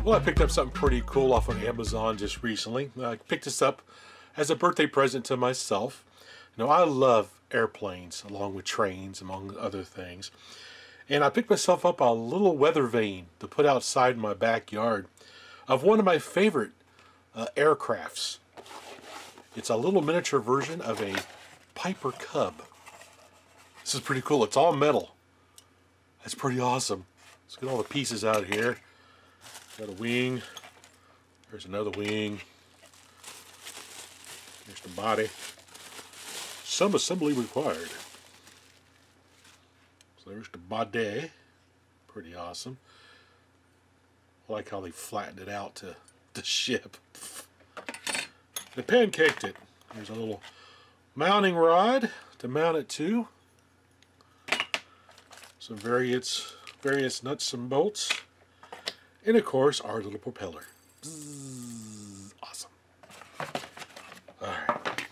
Well, I picked up something pretty cool off of Amazon just recently. I picked this up as a birthday present to myself. You know, I love airplanes along with trains, among other things. And I picked myself up a little weather vane to put outside in my backyard of one of my favorite aircrafts. It's a little miniature version of a Piper Cub. This is pretty cool. It's all metal. That's pretty awesome. Let's get all the pieces out here. Got a wing. There's another wing. There's the body. Some assembly required. So there's the body. Pretty awesome. I like how they flattened it out to ship. They pancaked it. There's a little mounting rod to mount it to. Some various nuts and bolts. And of course, our little propeller. Bzzz, awesome. Alright.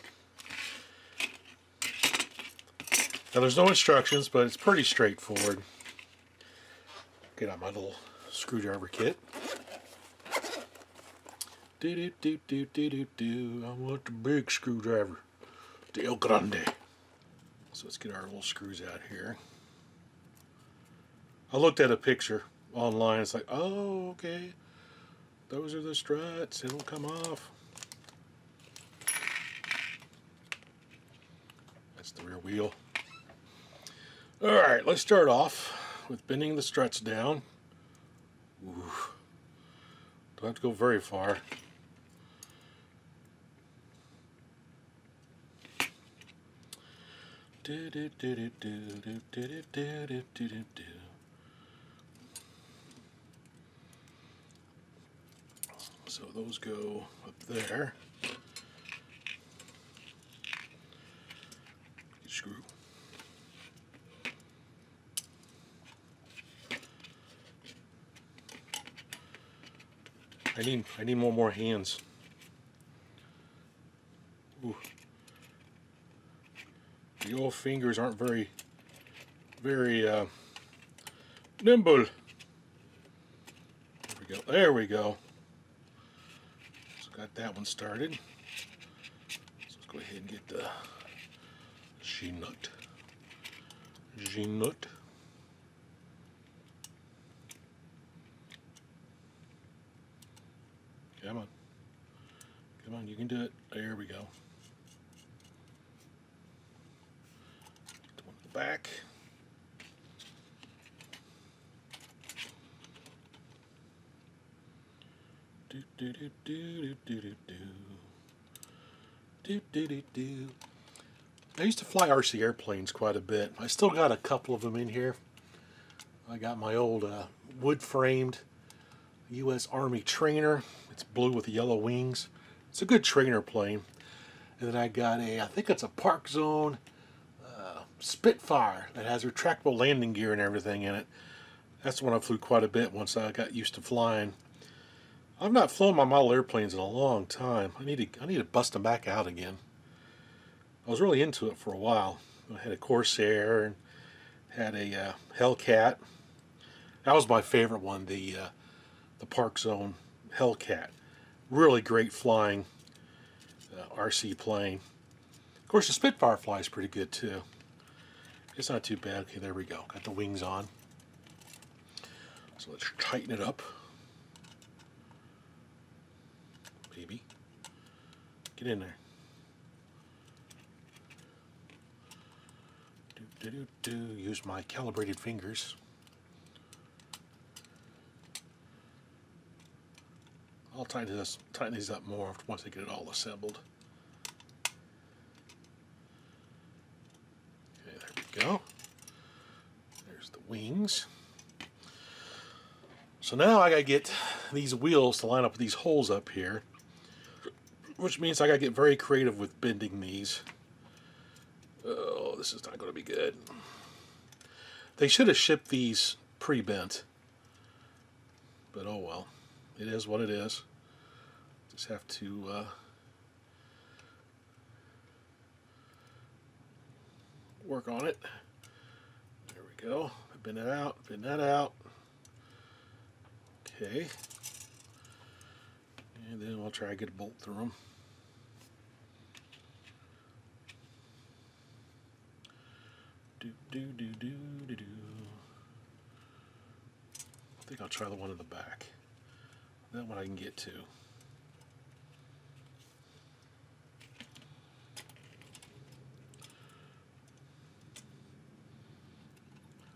Now there's no instructions, but it's pretty straightforward. Get out my little screwdriver kit. I want the big screwdriver. The El Grande. So let's get our little screws out here. I looked at a picture online. It's like, oh, okay. Those are the struts. It'll come off. That's the rear wheel. Alright, let's start off with bending the struts down. Ooh. Don't have to go very far. So those go up there. Screw. I need more hands. Ooh. The old fingers aren't very nimble. There we go. There we go. So got that one started. So let's go ahead and get the G-nut. G-nut. Come on. Come on, you can do it. There we go. One at the back. Do do do do do do do do do do do. I used to fly RC airplanes quite a bit. I still got a couple of them in here. I got my old wood-framed U.S. Army trainer. It's blue with yellow wings. It's a good trainer plane. And then I got I think it's a Park Zone Spitfire that has retractable landing gear and everything in it. That's the one I flew quite a bit once I got used to flying. I've not flown my model airplanes in a long time. I need to bust them back out again. I was really into it for a while. I had a Corsair and had a Hellcat. That was my favorite one, the Park Zone Hellcat. Really great flying RC plane. Of course, the Spitfire flies pretty good too. It's not too bad. Okay, there we go. Got the wings on. So let's tighten it up. Baby, get in there. Use my calibrated fingers. I'll tighten these up more once I get it all assembled. Okay, there we go. There's the wings. So now I gotta get these wheels to line up with these holes up here, which means I gotta get very creative with bending these. Oh, this is not going to be good. They should have shipped these pre-bent. But oh well. It is what it is. Just have to work on it. There we go. Bend that out. Bend that out. Okay. And then we'll try to get a bolt through them. Do do do do do do. I think I'll try the one in the back. That one I can get to.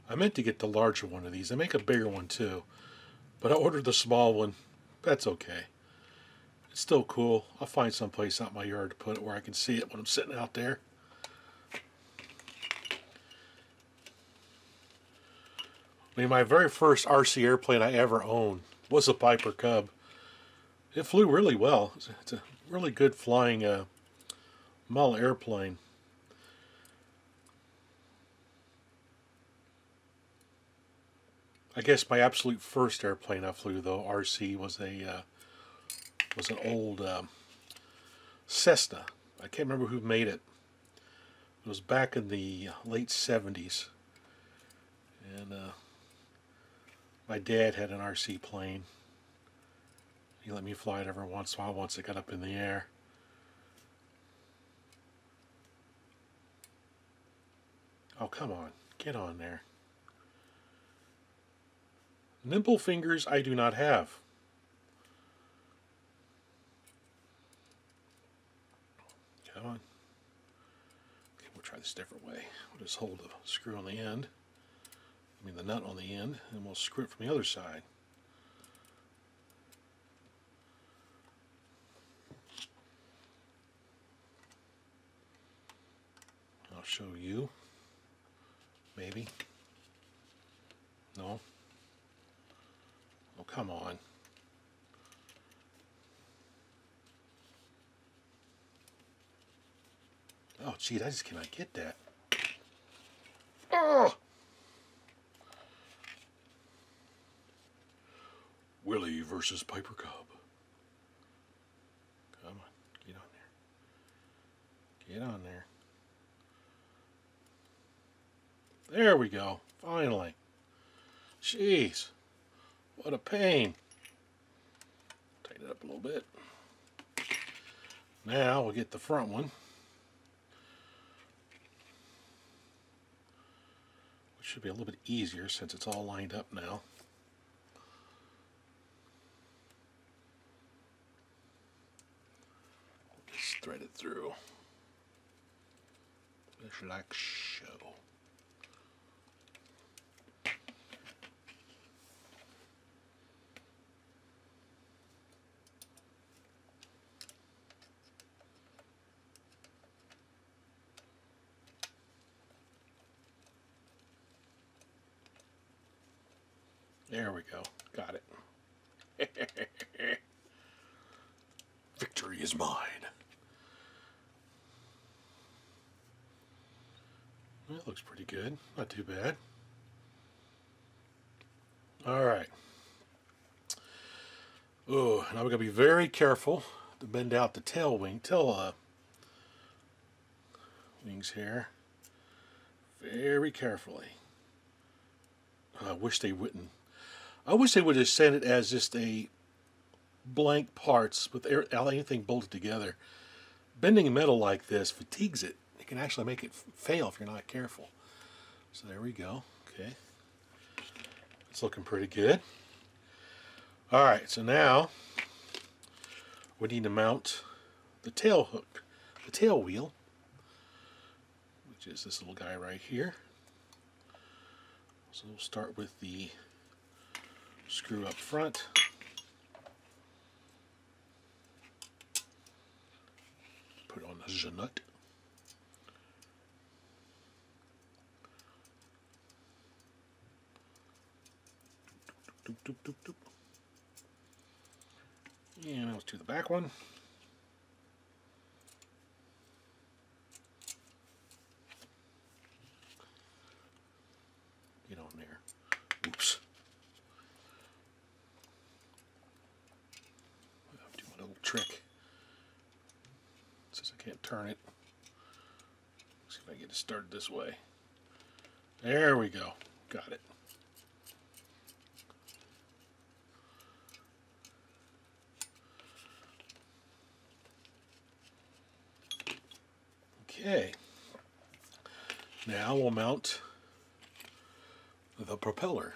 I meant to get the larger one of these. They make a bigger one too, but I ordered the small one. That's okay. It's still cool. I'll find some place out in my yard to put it where I can see it when I'm sitting out there. I mean, my very first RC airplane I ever owned was a Piper Cub. It flew really well. It's a really good flying model airplane. I guess my absolute first airplane I flew, though, RC, was an old Cessna. I can't remember who made it. It was back in the late 70s. And my dad had an RC plane. He let me fly it every once in a while once it got up in the air. Oh, come on. Get on there. Nimble fingers I do not have. Come on. Okay, we'll try this a different way. We'll just hold the screw on the end. I mean the nut on the end, and we'll screw it from the other side. I'll show you. Maybe. No. Oh, come on. Oh, geez, I just cannot get that. Oh! Willie versus Piper Cub. Come on, get on there. Get on there. There we go, finally. Jeez, what a pain. Tighten it up a little bit. Now we'll get the front one, which should be a little bit easier since it's all lined up now. Just thread it through, just like so. There we go. Got it. Victory is mine. That looks pretty good. Not too bad. Alright. Oh, now we're going to be very careful to bend out the tail wings here. Very carefully. I wish they wouldn't. I wish they would have sent it as just a blank parts with anything bolted together. Bending metal like this fatigues it. It can actually make it fail if you're not careful. So there we go. Okay. It's looking pretty good. Alright, so now we need to mount the tail hook, the tail wheel, which is this little guy right here. So we'll start with the screw up front. Put on the nut. Doop, doop, doop, doop. And let's do the back one. Get on there. Oops. I'll do my little trick. Since I can't turn it. See if I can get it started this way. There we go. Got it. Okay. Now we'll mount the propeller.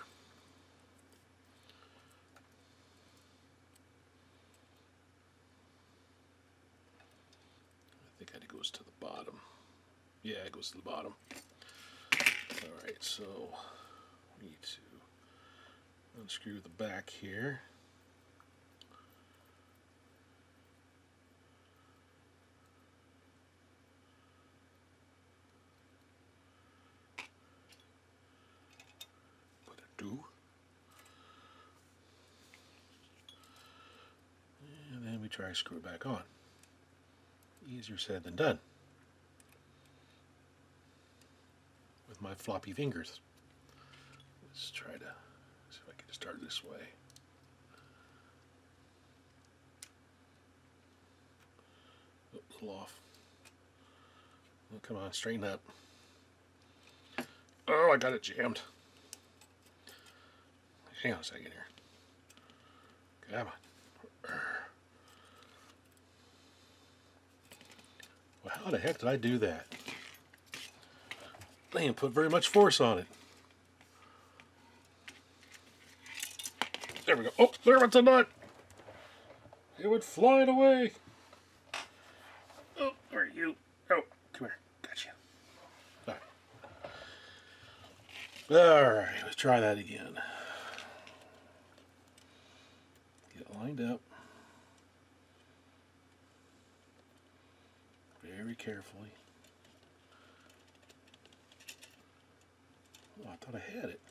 I think it goes to the bottom. Yeah, it goes to the bottom. Alright, so we need to unscrew the back here. Put a do. And then we try to screw it back on. Easier said than done. With my floppy fingers. Let's try to see if I can start this way. Oh, a little off. Oh, come on, straighten up. Oh, I got it jammed. Hang on a second here. Come on. Well, how the heck did I do that? I didn't put very much force on it. There we go. Oh, there went the nut. It went flying away. Oh, where are you? Oh, come here. Gotcha. All right, let's try that again. Get it lined up. Very carefully. Oh, I thought I had it.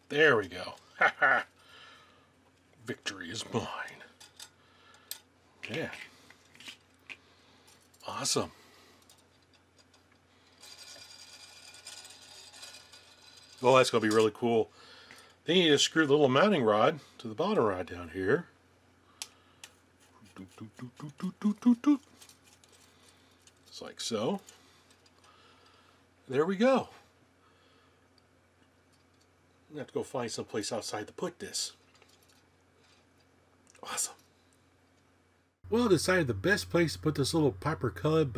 There we go. Ha ha. Victory is mine. Yeah. Awesome. Well, that's going to be really cool. Then you just screw the little mounting rod to the bottom rod down here. Just like so. There we go. I'm going to have to go find someplace outside to put this. Awesome. Well, I decided the best place to put this little Piper Cub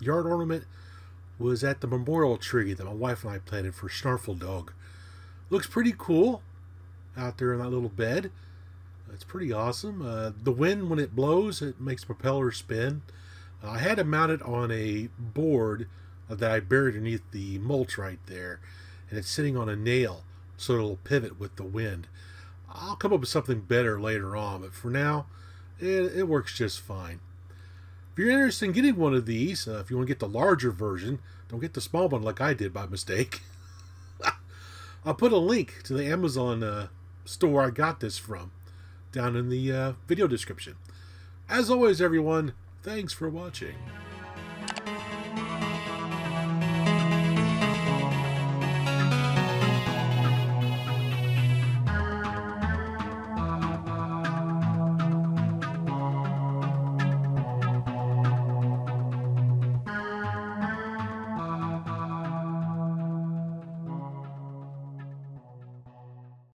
yard ornament was at the memorial tree that my wife and I planted for Snarfle Dog. Looks pretty cool out there in that little bed. It's pretty awesome. The wind, when it blows, it makes the propeller spin. I had it mounted on a board that I buried underneath the mulch right there, and it's sitting on a nail so it'll pivot with the wind. I'll come up with something better later on, but for now, it works just fine. If you're interested in getting one of these, if you want to get the larger version, don't get the small one like I did by mistake. I'll put a link to the Amazon store I got this from down in the video description. As always, everyone, thanks for watching.